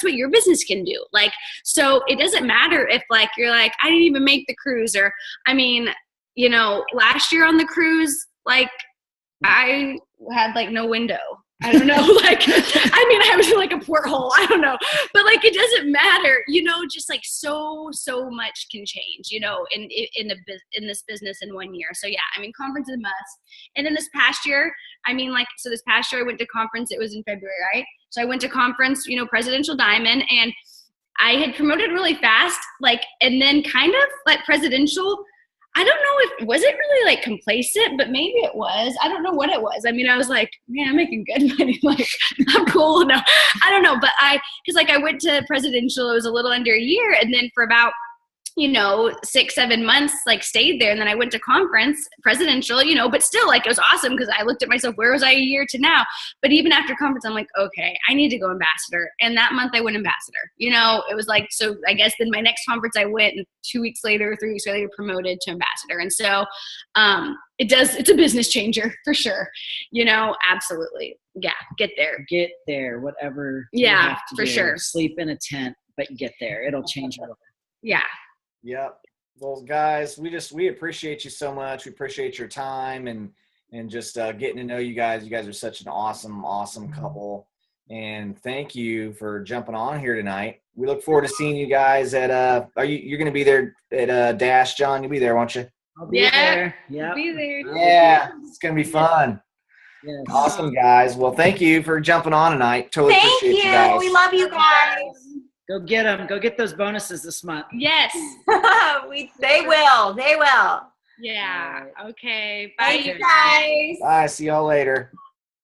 what your business can do. Like, so it doesn't matter if like, you're like, I didn't even make the cruise, or, I mean, you know, last year on the cruise, like I had like no window. I don't know, like, I mean, I was in like a porthole, I don't know, but like, it doesn't matter, you know, just like so much can change, you know, in this business in 1 year. So yeah, I mean, conference is a must. And then this past year, I mean, like, so this past year I went to conference, it was in February, right? So I went to conference, you know, presidential diamond, and I had promoted really fast, like, and then kind of like presidential, I don't know was it really like complacent, but maybe it was. I don't know what it was. I mean, I was like, man, I'm making good money. Like, I'm cool. No, I don't know. But because like I went to presidential, it was a little under a year. And then for about 6-7 months, like stayed there. And then I went to conference, presidential, but still like it was awesome because I looked at myself, where was I a year to now? But even after conference, I'm like, okay, I need to go ambassador. And that month I went ambassador, it was like, so I guess then my next conference I went and 2 weeks later, 3 weeks later, promoted to ambassador. And so it's a business changer for sure. Absolutely. Yeah. Get there. Whatever. Yeah, you have to for do. sure. Sleep in a tent, but get there. It'll change your life. Yeah. Yep. Well, guys, we appreciate you so much. We appreciate your time and just getting to know you guys. You guys are such an awesome couple. And thank you for jumping on here tonight. We look forward to seeing you guys at you're going to be there at Dash, John? You'll be there, won't you? I'll be there. Yeah. Be there. Yeah. It's going to be fun. Yes. Awesome, guys. Well, thank you for jumping on tonight. Totally Thank appreciate you. you guys. We love you guys. Go get them. Go get those bonuses this month. Yes. They will. Yeah. Okay. Bye. Thank you guys. Bye. See y'all later.